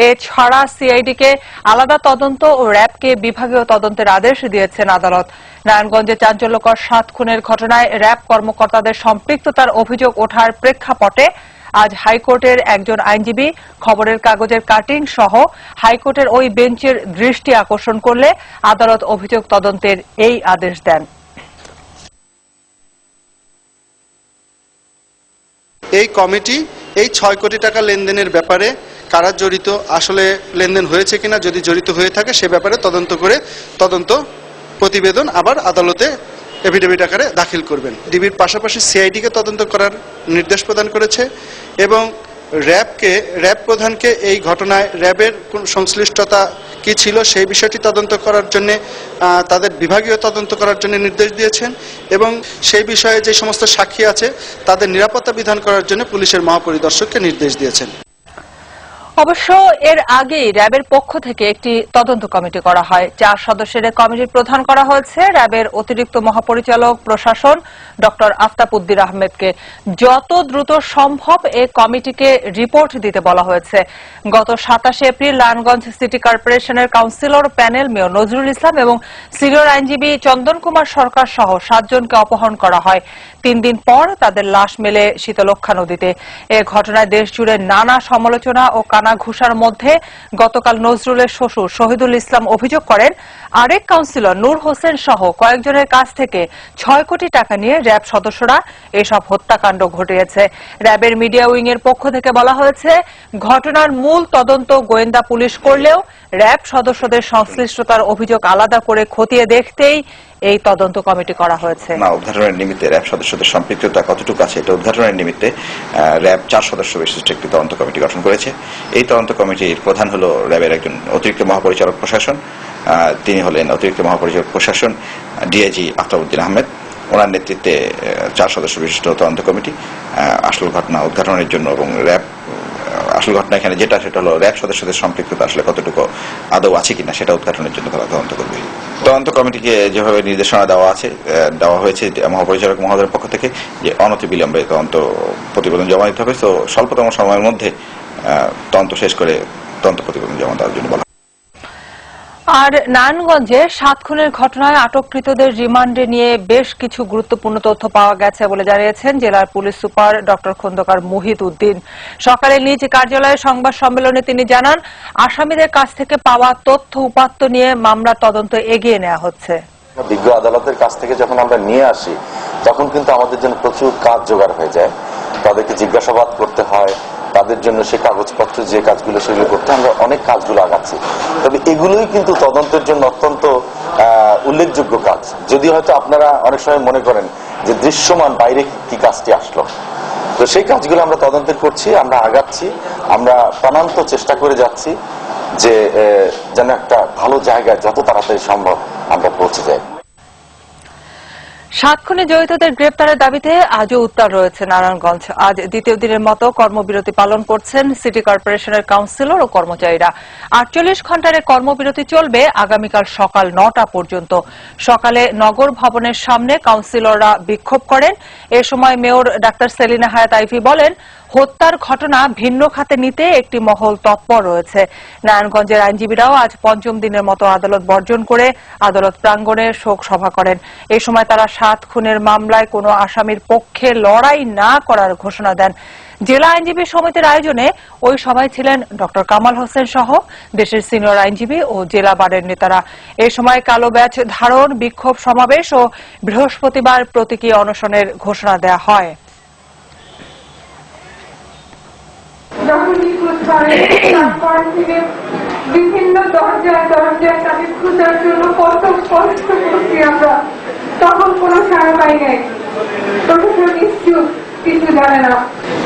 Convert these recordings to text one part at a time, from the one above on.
এছাড়া সিআইডিকে আলাদা তদন্ত ও র্যাবকে বিভাগীয় তদন্তের আদেশ দিয়েছেন আদালত। নারায়ণগঞ্জে চাঞ্চল্যকর 7 খুনের ঘটনায় র্যাব কর্মকর্তাদের সম্পৃক্ততার অভিযোগ ওঠার প্রেক্ষাপটে আজ হাইকোর্টের একজন আইনজীবী খবরের কাগজের কাটিং সহ হাইকোর্টের ওই বেঞ্চের দৃষ্টি আকর্ষণ করলে আদালত অভিযোগ তদন্তের এই আদেশ দেন। এই কমিটি এই 6 কোটি টাকা লেনদেনের ব্যাপারে কারা জড়িত, আসলে লেনদেন হয়েছে কিনা, যদি জড়িত হয়ে থাকে সে ব্যাপারে তদন্ত করে তদন্ত প্রতিবেদন আবার আদালতে এফিডেভিট আকারে দাখিল করবেন। ডিবির পাশাপাশি সিআইডিকে তদন্ত করার নির্দেশ প্রদান করেছে এবং র্যাব প্রধানকে এই ঘটনায় র্যাবের কোন সংশ্লিষ্টতা কি ছিল সেই বিষয়টি তদন্ত করার জন্য তাদের বিভাগীয় তদন্ত করার জন্য নির্দেশ দিয়েছেন এবং সেই বিষয়ে যে সমস্ত সাক্ষী আছে তাদের নিরাপত্তা বিধান করার জন্য পুলিশের মহাপরিদর্শককে নির্দেশ দিয়েছেন। অবশ্য এর আগেই র্যাবের পক্ষ থেকে একটি তদন্ত কমিটি করা হয়। 4 সদস্যের কমিটির প্রধান করা হয়েছে র্যাবের অতিরিক্ত মহাপরিচালক প্রশাসন ডক্টর আফতাব উদ্দিন আহমেদকে। যত দ্রুত সম্ভব এই কমিটিকে রিপোর্ট দিতে বলা হয়েছে। গত 27 এপ্রিল নারায়ণগঞ্জ সিটি কর্পোরেশনের councillor panel mayor Nazrul Islam এবং সিনিয়র আইনজীবী চন্দন কুমার সরকার সহ 7 জনকে অপহরণ করা হয়। 3 দিন পর তাদের লাশ মেলে শীতলক্ষ্যা নদীতে। এ ঘটনায় দেশজুড়ে নানা সমালোচনা ও ঘুষার মধ্যে গতকাল নজরুলের শ্বশুর শহীদুল ইসলাম অভিযোগ করেন আরেক কাউন্সিলর নূর হোসেন সহ কয়েকজনের কাছ থেকে 6 কোটি টাকা নিয়ে র্যাব সদস্যরা এসব হত্যাকাণ্ড ঘটিয়েছে। র্যাবের মিডিয়া উইং এর পক্ষ থেকে বলা হয়েছে ঘটনার মূল তদন্ত গোয়েন্দা পুলিশ করলেও র্যাব সদস্যদের সংশ্লিষ্টতার অভিযোগ আলাদা করে খতিয়ে দেখতেই এই তদন্ত কমিটি করা হয়েছে। উদ্ঘাটনের নিমিত্তে র্যাব সদস্যদের সম্পৃক্ততা কতটুকু আছে এটা উদ্ঘাটনের নিমিত্তে র্যাব 4 সদস্য বিশিষ্ট একটি তদন্ত কমিটি গঠন করেছে। এই তদন্ত কমিটির প্রধান হলো র্যাবের একজন অতিরিক্ত মহাপরিচালক প্রশাসন, তিনি হলেন অতিরিক্ত মহাপরিচালক প্রশাসন ডিআইজি আফতাব উদ্দিন আহমেদ। ওনার নেতৃত্বে 4 সদস্য বিশিষ্ট তদন্ত কমিটি আসল ঘটনা উদ্ঘাটনের জন্য এবং র্যাব আসল ঘটনা এখানে যেটা সেটা হলো র্যাব সদস্যদের সম্পৃক্ততা আসলে কতটুকু আদৌ আছে কিনা সেটা উদ্ঘাটনের জন্য তারা তদন্ত করবে। তদন্ত কমিটিকে যেভাবে নির্দেশনা দেওয়া হয়েছে মহাপরিচালক মহোদয়ের পক্ষ থেকে যে অনতিবিলম্বে তদন্ত প্রতিবেদন জমা দিতে হবে, তো স্বল্পতম সময়ের মধ্যে তদন্ত শেষ করে তদন্ত প্রতিবেদন জমা দেওয়ার জন্য বলা। আর নারায়ণগঞ্জে 7 খুনের ঘটনায় আটককৃতদের রিমান্ডে নিয়ে বেশ কিছু গুরুত্বপূর্ণ তথ্য পাওয়া গেছে বলে জানিয়েছেন জেলার police super doctor Khandaker Muhit Uddin. সকালে নিজ কার্যালয়ে সংবাদ সম্মেলনে তিনি জানান আসামিদের কাছ থেকে পাওয়া তথ্য উপাত্ত নিয়ে মামলা তদন্ত এগিয়ে নেওয়া হচ্ছে। বিজ্ঞ আদালতের কাছ থেকে যখন আমরা নিয়ে আসি তখন কিন্তু আমাদের জন্য প্রচুর কাজ জোগাড় হয়ে যায়। তাদেরকে জিজ্ঞাসাবাদ করতে হয়, তাদের জন্য সে কাগজপত্র যে কাজগুলো সেগুলো করতে আমরা অনেক কাজগুলো আগাচ্ছি। তবে এগুলোই কিন্তু তদন্তের জন্য অত্যন্ত উল্লেখযোগ্য কাজ। যদি হয়তো আপনারা অনেক সময় মনে করেন যে দৃশ্যমান বাইরে কি কাজটি আসলো, তো সেই কাজগুলো আমরা তদন্তের করছি, আমরা আগাচ্ছি, আমরা প্রাণান্ত চেষ্টা করে যাচ্ছি যে যেন একটা ভালো জায়গায় যত তাড়াতাড়ি সম্ভব আমরা পৌঁছে যাই। 7 খুনে জড়িতদের গ্রেপ্তারের দাবিতে আজও উত্তাল রয়েছে নারায়ণগঞ্জ। আজ দ্বিতীয় দিনের মতো কর্মবিরতি পালন করছেন সিটি কর্পোরেশনের কাউন্সিলর ও কর্মচারীরা। 48 ঘণ্টার কর্মবিরতি চলবে আগামীকাল সকাল 9টা পর্যন্ত। সকালে নগর ভবনের সামনে কাউন্সিলররা বিক্ষোভ করেন। এ সময় মেয়র ডাক্তার সেলিনা হায়াত আইভি বলেন হত্যার ঘটনা ভিন্ন খাতে নিতে একটি মহল তৎপর রয়েছে। নারায়ণগঞ্জের আইনজীবীরাও আজ 5ম দিনের মতো আদালত বর্জন করে আদালত প্রাঙ্গণে শোক সভা করেন। এই সময় তারা 7 খুনের মামলায় কোনো আসামির পক্ষে লড়াই না করার ঘোষণা দেন। জেলা আইনজীবী সমিতির আয়োজনে ওই সভায় ছিলেন ডক্টর কামাল হোসেন সহ দেশের সিনিয়র আইনজীবী ও জেলা বারের নেতারা। এই সময় কালো ব্যাচ ধারণ, বিক্ষোভ সমাবেশ ও বৃহস্পতিবার প্রতীকী অনশনের ঘোষণা দেওয়া হয়। বিভিন্ন দরজায় তাকে খোঁজার জন্য কত কষ্ট করছি আমরা, তখন কোনো সাড়া পাই নাই। প্রশাসন নিশ্চুপ, কিছু জানে না।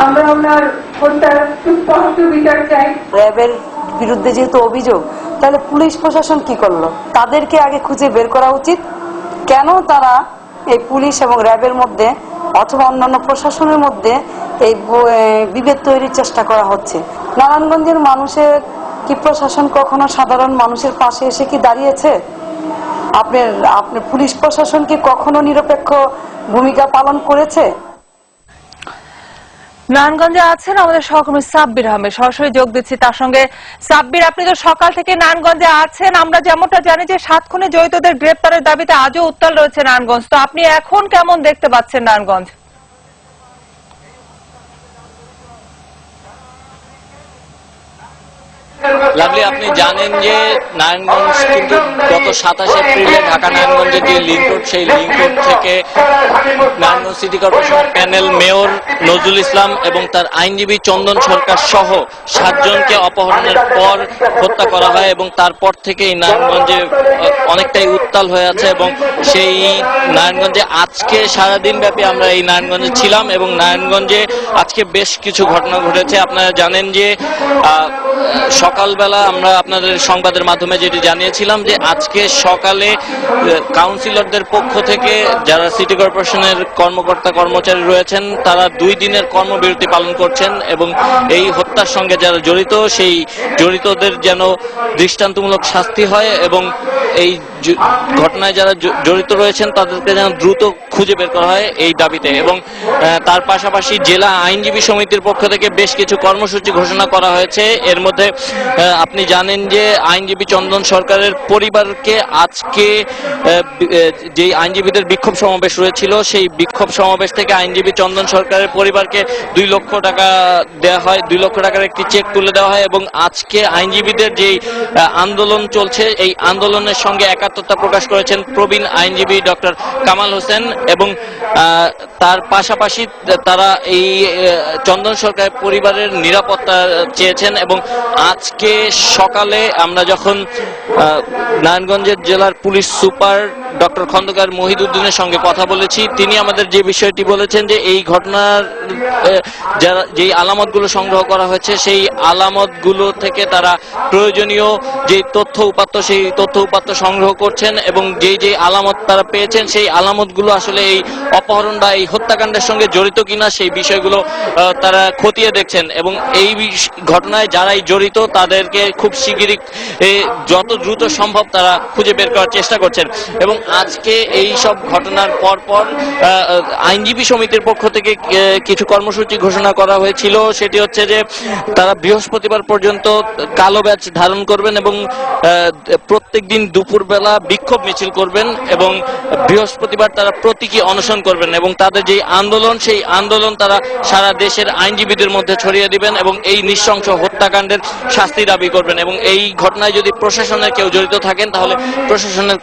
আমরা ওনার হত্যার সুস্পষ্ট বিচার চাই। র্যাবের বিরুদ্ধে যেহেতু অভিযোগ, তাহলে পুলিশ প্রশাসন কি করলো? তাদেরকে আগে খুঁজে বের করা উচিত। কেন তারা এই পুলিশ এবং র্যাবের মধ্যে অথবা অন্যান্য প্রশাসনের মধ্যে এই বিভেদ তৈরির চেষ্টা করা হচ্ছে? নারায়ণগঞ্জের মানুষের কি প্রশাসন কখনো সাধারণ মানুষের পাশে এসে কি দাঁড়িয়েছে? আপনার পুলিশ প্রশাসন কি কখনো নিরপেক্ষ ভূমিকা পালন করেছে? নারায়ণগঞ্জে আছেন আমাদের সহকর্মী সাব্বির আহমেদ, সরাসরি যোগ দিচ্ছি তার সঙ্গে। সাব্বির, আপনি তো সকাল থেকে নারায়ণগঞ্জে আছেন, আমরা যেমনটা জানি যে 7 খুনে জড়িতদের গ্রেপ্তারের দাবিতে আজও উত্তাল রয়েছে নারায়ণগঞ্জ, তো আপনি এখন কেমন দেখতে পাচ্ছেন নারায়ণগঞ্জ? লাভলি, আপনি জানেন যে নারায়ণগঞ্জ কিন্তু গত 27 এপ্রিলে ঢাকা নারায়ণগঞ্জের যে লিংক রোড, সেই লিংক রোড থেকে নারায়ণগঞ্জ সিটি কর্পোরেশনের প্যানেল মেয়র নজরুল ইসলাম এবং তার আইনজীবী চন্দন সরকার সহ 7 জনকে অপহরণের পর হত্যা করা হয় এবং তারপর থেকে এই নারায়ণগঞ্জে অনেকটাই উত্তাল হয়ে আছে। এবং সেই নারায়ণগঞ্জে আজকে সারাদিন ব্যাপী আমরা এই নারায়ণগঞ্জে ছিলাম এবং নারায়ণগঞ্জে আজকে বেশ কিছু ঘটনা ঘটেছে। আপনারা জানেন যে সকালবেলা আমরা আপনাদের সংবাদের মাধ্যমে যেটি জানিয়েছিলাম যে আজকে সকালে কাউন্সিলরদের পক্ষ থেকে যারা সিটি কর্পোরেশনের কর্মকর্তা কর্মচারী রয়েছেন তারা 2 দিনের কর্মবিরতি পালন করছেন এবং এই হত্যার সঙ্গে যারা জড়িত সেই জড়িতদের যেন দৃষ্টান্তমূলক শাস্তি হয় এবং এই ঘটনায় যারা জড়িত রয়েছেন তাদেরকে যেন দ্রুত খুঁজে বের করা হয় এই দাবিতে। এবং তার পাশাপাশি জেলা আইনজীবী সমিতির পক্ষ থেকে বেশ কিছু কর্মসূচি ঘোষণা করা হয়েছে। এর মধ্যে আপনি জানেন যে আইনজীবী চন্দন সরকারের পরিবারকে আজকে যে আইনজীবীদের বিক্ষোভ সমাবেশ রয়েছিল সেই বিক্ষোভ সমাবেশ থেকে আইনজীবী চন্দন সরকারের পরিবারকে 2 লক্ষ টাকা দেওয়া হয়, 2 লক্ষ টাকার একটি চেক তুলে দেওয়া হয়। এবং আজকে আইনজীবীদের যে আন্দোলন চলছে এই আন্দোলনের সঙ্গে একাত্মতা প্রকাশ করেছেন প্রবীণ আইনজীবী ডক্টর কামাল হোসেন এবং তার পাশাপাশি তারা এই চন্দন সরকারের পরিবারের নিরাপত্তা চেয়েছেন। এবং আজকে সকালে আমরা যখন নারায়ণগঞ্জের জেলার পুলিশ সুপার ডক্টর খন্দকার মহিদুদ্দিনের সঙ্গে কথা বলেছি, তিনি আমাদের যে বিষয়টি বলেছেন যে এই ঘটনার যারা যেই আলামতগুলো সংগ্রহ করা হয়েছে সেই আলামতগুলো থেকে তারা প্রয়োজনীয় যে তথ্য উপাত্ত সেই তথ্য উপাত্ত সংগ্রহ করছেন এবং যেই আলামত তারা পেয়েছেন সেই আলামতগুলো আসলে এই অপহরণ বা এই হত্যাকাণ্ডের সঙ্গে জড়িত কিনা সেই বিষয়গুলো তারা খতিয়ে দেখছেন এবং এই ঘটনায় যারাই জড়িত তাদেরকে খুব শিগগিরই যত দ্রুত সম্ভব তারা খুঁজে বের করার চেষ্টা করছেন। এবং আজকে এই সব ঘটনার পর আইনজীবী সমিতির পক্ষ থেকে কিছু কর্মসূচি ঘোষণা করা হয়েছিল। সেটি হচ্ছে যে তারা বৃহস্পতিবার পর্যন্ত কালো ব্যাজ ধারণ করবেন এবং প্রত্যেক দিন দুপুরবেলা বিক্ষোভ মিছিল করবেন এবং বৃহস্পতিবার তারা প্রতীকী অনশন করবেন এবং তাদের যে আন্দোলন সেই আন্দোলন তারা সারা দেশের আইনজীবীদের মধ্যে ছড়িয়ে দিবেন এবং এই নৃশংস হত্যাকাণ্ডের শাস্তি দাবি করবেন। এবং এই ঘটনায় যদি প্রশাসনের কেউ জড়িত থাকেন তাহলে প্রশাসনের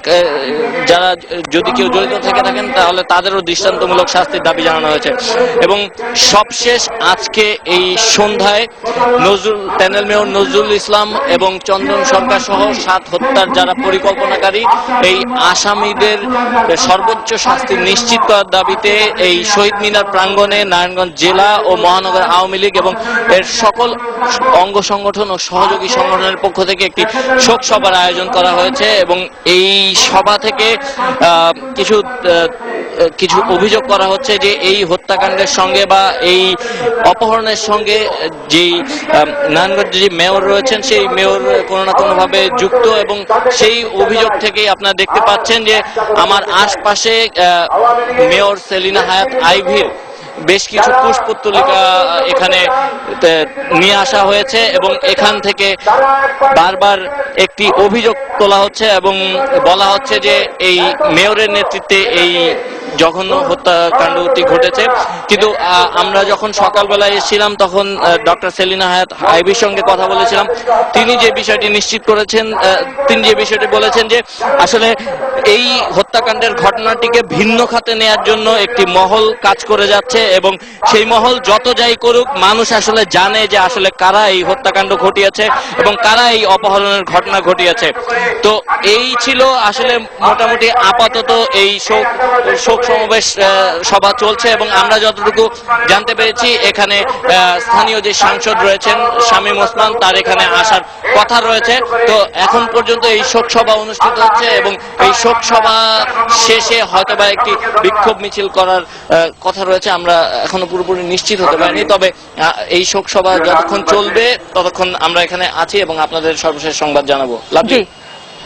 যারা যদি কেউ জড়িত থেকে থাকেন তাহলে তাদেরও দৃষ্টান্তমূলক শাস্তির দাবি জানানো হয়েছে। এবং সবশেষ আজকে এই সন্ধ্যায় প্যানেল মেয়র নজরুল ইসলাম এবং চন্দন সরকার সহ 7 হত্যার যারা পরিকল্পনাকারী এই আসামিদের সর্বোচ্চ শাস্তি নিশ্চিত করার দাবিতে এই শহীদ মিনার প্রাঙ্গণে নারায়ণগঞ্জ জেলা ও মহানগর আওয়ামী লীগ এবং এর সকল অঙ্গ সংগঠন ও সহযোগী সংগঠনের পক্ষ থেকে একটি শোক সভার আয়োজন করা হয়েছে। এবং এই সভা থেকে কিছু অভিযোগ করা হচ্ছে যে এই হত্যাকাণ্ডের সঙ্গে বা এই অপহরণের সঙ্গে যেই নারায়ণগঞ্জের যে মেয়র রয়েছেন সেই মেয়র কোনো না কোনো ভাবে যুক্ত এবং সেই অভিযোগ থেকেই আপনারা দেখতে পাচ্ছেন যে আমার আশপাশে মেয়র সেলিনা হায়াত আইভির বেশ কিছু কুশপুত্তলিকা এখানে নিয়ে আসা হয়েছে এবং এখান থেকে বারবার একটি অভিযোগ তোলা হচ্ছে এবং বলা হচ্ছে যে এই মেয়রের নেতৃত্বে এই জঘন্য হত্যাকাণ্ডটি ঘটেছে। কিন্তু আমরা যখন সকালবেলায় এসেছিলাম তখন ডক্টর সেলিনা হায়াত আইভির সঙ্গে কথা বলেছিলাম, তিনি যে বিষয়টি নিশ্চিত করেছেন, তিনি যে বিষয়টি বলেছেন যে আসলে এই হত্যাকাণ্ডের ঘটনাটিকে ভিন্ন খাতে নেয়ার জন্য একটি মহল কাজ করে যাচ্ছে এবং সেই মহল যত যাই করুক মানুষ আসলে জানে যে আসলে কারা এই হত্যাকাণ্ড ঘটিয়েছে এবং কারা এই অপহরণের ঘটনা ঘটিয়েছে। তো এই ছিল আসলে মোটামুটি আপাতত এই শোক সমাবেশ সভা চলছে এবং আমরা যতটুকু জানতে পেরেছি এখানে স্থানীয় যে সাংসদ রয়েছেন শামীম ওসমান তার এখানে আসার কথা রয়েছে। তো এখন পর্যন্ত এই শোক সভা অনুষ্ঠিত হচ্ছে এবং এই শোক সভা শেষে হয়তোবা একটি বিক্ষোভ মিছিল করার কথা রয়েছে, আমরা এখনো পুরোপুরি নিশ্চিত হতে পারিনি। তবে এই শোক সভা যতক্ষণ চলবে ততক্ষণ আমরা এখানে আছি এবং আপনাদের সর্বশেষ সংবাদ জানাবো। জি,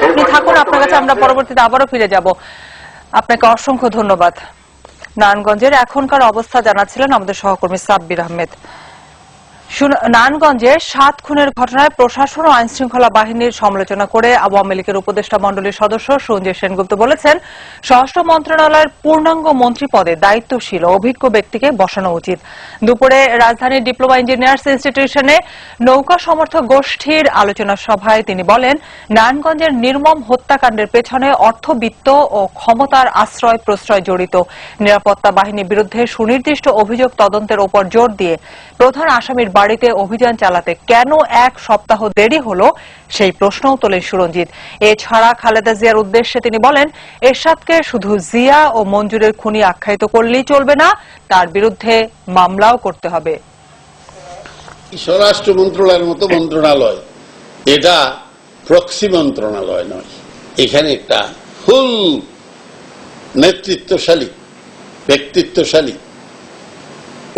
আপনি থাকুন, আপনার কাছে আমরা পরবর্তীতে আবারও ফিরে যাব। আপনাকে অসংখ্য ধন্যবাদ। নারায়ণগঞ্জের এখনকার অবস্থা জানাচ্ছিলেন আমাদের সহকর্মী সাব্বির আহমেদ। নারায়ণগঞ্জের 7 খুনের ঘটনায় প্রশাসন ও আইন শৃঙ্খলা বাহিনীর সমালোচনা করে আওয়ামী লীগের উপদেষ্টা মণ্ডলীর সদস্য সঞ্জয় সেনগুপ্ত বলেছেন, স্বরাষ্ট্র মন্ত্রণালয়ের পূর্ণাঙ্গ মন্ত্রী পদে দায়িত্বশীল অভিজ্ঞ ব্যক্তিকে বসানো উচিত। দুপুরে রাজধানীর ডিপ্লোমা ইঞ্জিনিয়ার্স ইনস্টিটিউশনে নৌকা সমর্থক গোষ্ঠীর আলোচনা সভায় তিনি বলেন, নারায়ণগঞ্জের নির্মম হত্যাকাণ্ডের পেছনে অর্থবিত্ত ও ক্ষমতার আশ্রয় প্রশ্রয় জড়িত। নিরাপত্তা বাহিনীর বিরুদ্ধে সুনির্দিষ্ট অভিযোগ তদন্তের ওপর জোর দিয়ে প্রধান আসামির বাড়িতে অভিযান চালাতে কেন 1 সপ্তাহ দেরি হলো সেই প্রশ্নও তোলেন সুরঞ্জিত। এছাড়া খালেদা জিয়ার উদ্দেশ্যে তিনি বলেন, এরশাদকে শুধু জিয়া ও মঞ্জুরের খুনি আখ্যায়িত করলেই চলবে না, তার বিরুদ্ধে মামলাও করতে হবে। স্বরাষ্ট্র মন্ত্রণালয়ের মতো মন্ত্রণালয় এটা প্রক্সি মন্ত্রণালয় নয়। এখানে একটা ফুল নেতৃত্বশালী, ব্যক্তিত্বশালী,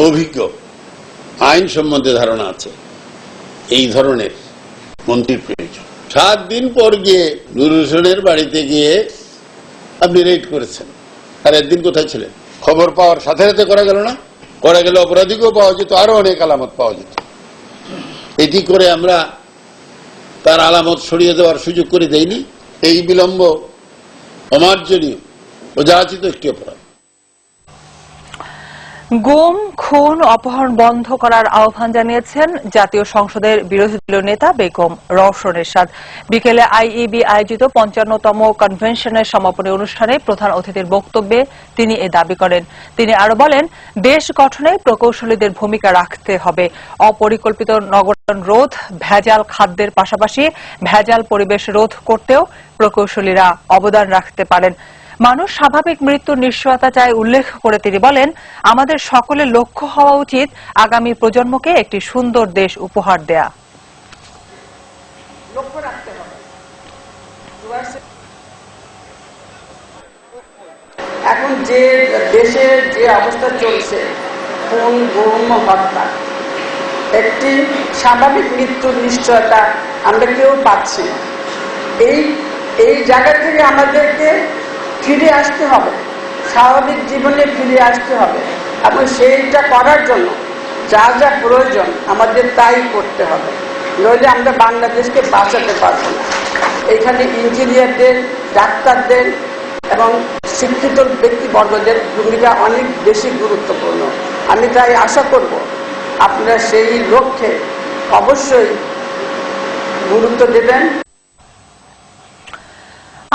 অভিজ্ঞ, আইন সম্বন্ধে ধারণা আছে এই ধরনের মন্ত্রীর প্রয়োজন। 7 দিন পর গিয়ে নুরুল হোসেনের বাড়িতে গিয়ে আপনি রেড করেছেন, আর একদিন কোথায় ছিলেন? খবর পাওয়ার সাথে সাথে করা গেল না? করা গেলে অপরাধীকেও পাওয়া যেত, আরো অনেক আলামত পাওয়া যেত। এটি করে আমরা তার আলামত সরিয়ে দেওয়ার সুযোগ করে দেইনি। এই বিলম্ব অমার্জনীয় ও যাচিত একটি অপরাধ। গুম, খুন, অপহরণ বন্ধ করার আহ্বান জানিয়েছেন জাতীয় সংসদের বিরোধী দলীয় নেতা বেগম রওশন এরশাদ। বিকেলে আইইবি আয়োজিত 55তম কনভেনশনের সমাপনী অনুষ্ঠানে প্রধান অতিথির বক্তব্যে তিনি এ দাবি করেন। তিনি আরো বলেন, দেশ গঠনে প্রকৌশলীদের ভূমিকা রাখতে হবে। অপরিকল্পিত নগরায়ণ রোধ, ভেজাল খাদ্যের পাশাপাশি ভেজাল পরিবেশ রোধ করতেও প্রকৌশলীরা অবদান রাখতে পারেন। মানুষ স্বাভাবিক মৃত্যুর নিশ্চয়তা চায় উল্লেখ করে তিনি বলেন, আমাদের সকলের লক্ষ্য হওয়া উচিত আগামী প্রজন্মকে একটি সুন্দর দেশ উপহার দেয়া। এখন যে দেশের যে অবস্থা চলছে, খুন, গুম, হত্যা, একটি স্বাভাবিক মৃত্যুর নিশ্চয়তা আমরা কেউ পাচ্ছি না। এই জায়গা থেকে আমাদেরকে ফিরে আসতে হবে, স্বাভাবিক জীবনে ফিরে আসতে হবে, এবং সেইটা করার জন্য যা যা প্রয়োজন আমাদের তাই করতে হবে, নইলে আমরা বাংলাদেশকে বাঁচাতে পারবো না। এখানে ইঞ্জিনিয়ারদের, ডাক্তারদের এবং শিক্ষিত ব্যক্তিবর্গদের ভূমিকা অনেক বেশি গুরুত্বপূর্ণ। আমি তাই আশা করব আপনারা সেই লক্ষ্যে অবশ্যই গুরুত্ব দেবেন।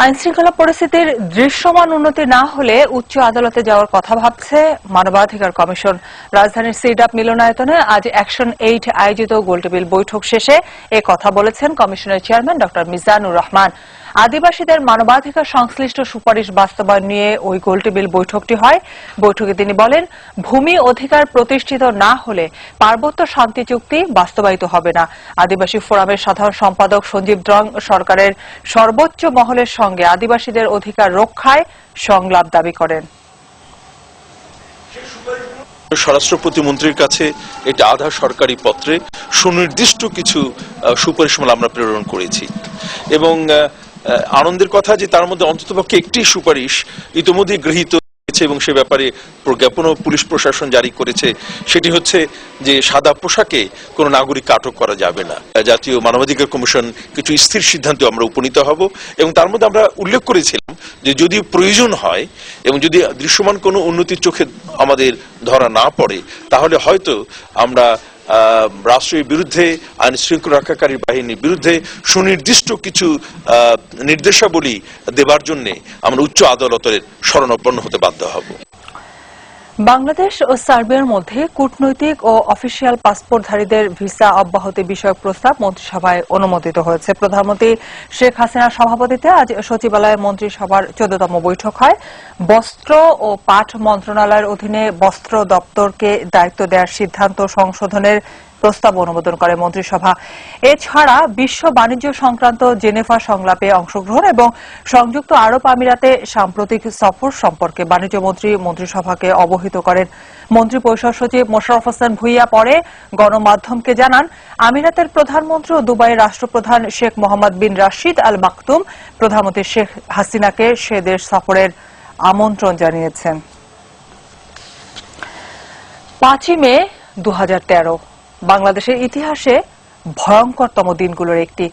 আইন শৃঙ্খলা পরিস্থিতির দৃশ্যমান উন্নতি না হলে উচ্চ আদালতে যাওয়ার কথা ভাবছে মানবাধিকার কমিশন। রাজধানীর সিডাপ মিলনায়তনে আজ অ্যাকশন 8 আয়োজিত গোলটেবিল বৈঠক শেষে এ কথা বলেছেন কমিশনের চেয়ারম্যান ডক্টর মিজানুর রহমান। আদিবাসীদের মানবাধিকার সংশ্লিষ্ট সুপারিশ বাস্তবায়ন নিয়ে ওই গোলটেবিল বৈঠকটি হয়। বৈঠকে তিনি বলেন, ভূমি অধিকার প্রতিষ্ঠিত না হলে পার্বত্য শান্তি চুক্তি বাস্তবায়িত হবে না। আদিবাসী ফোরামের সাধারণ সম্পাদক সঞ্জীব দ্রং সরকারের সর্বোচ্চ মহলের সঙ্গে আদিবাসীদের অধিকার রক্ষায় সংলাপ দাবি করেন। স্বরাষ্ট্র প্রতিমন্ত্রীর কাছে এটা আধা সরকারি পত্রে সুনির্দিষ্ট কিছু সুপারিশমালা আমরা প্রেরণ করেছি, এবং আনন্দের কথা যে তার মধ্যে অন্ততপক্ষে একটি সুপারিশ ইতিমধ্যে গৃহীত হয়েছে এবং সে ব্যাপারে প্রজ্ঞাপনও পুলিশ প্রশাসন জারি করেছে। সেটি হচ্ছে যে সাদা পোশাকে কোনো নাগরিককে আটক করা যাবে না। জাতীয় মানবাধিকার কমিশন কিছু স্থির সিদ্ধান্তে আমরা উপনীত হব, এবং তার মধ্যে আমরা উল্লেখ করেছিলাম যে যদি প্রয়োজন হয় এবং যদি দৃশ্যমান কোনো উন্নতির চোখে আমাদের ধরা না পড়ে, তাহলে হয়তো আমরা রাষ্ট্রের বিরুদ্ধে, আইন শৃঙ্খলা রক্ষাকারী বাহিনীর বিরুদ্ধে সুনির্দিষ্ট কিছু নির্দেশাবলী দেবার জন্য আমরা উচ্চ আদালতের শরণাপন্ন হতে বাধ্য হব। বাংলাদেশ ও সার্বিয়ার মধ্যে কূটনৈতিক ও অফিসিয়াল পাসপোর্টধারীদের ভিসা অব্যাহতি বিষয়ক প্রস্তাব মন্ত্রিসভায় অনুমোদিত হয়েছে। প্রধানমন্ত্রী শেখ হাসিনার সভাপতিত্বে আজ সচিবালয়ে মন্ত্রিসভার 14তম বৈঠক হয়। বস্ত্র ও পাট মন্ত্রণালয়ের অধীনে বস্ত্র দপ্তরকে দায়িত্ব দেওয়ার সিদ্ধান্ত সংশোধনের প্রস্তাব অনুমোদন করে মন্ত্রিসভা। এছাড়া বিশ্ব বাণিজ্য সংক্রান্ত জেনেভা সংলাপে অংশগ্রহণ এবং সংযুক্ত আরব আমিরাতে সাম্প্রতিক সফর সম্পর্কে বাণিজ্য মন্ত্রী মন্ত্রিসভাকে অবহিত করেন। মন্ত্রিপরিষদ সচিব মোশাররফ হোসেন ভূঁইয়া পরে গণমাধ্যমকে জানান, আমিরাতের প্রধানমন্ত্রী ও দুবাইয়ের রাষ্ট্রপ্রধান শেখ মোহাম্মদ বিন রাশিদ আল মাকতুম প্রধানমন্ত্রী শেখ হাসিনাকে সে দেশ সফরের আমন্ত্রণ জানিয়েছেন। 5ই মে 2013 বাংলাদেশের ইতিহাসে ভয়ঙ্করতম দিনগুলোর একটি।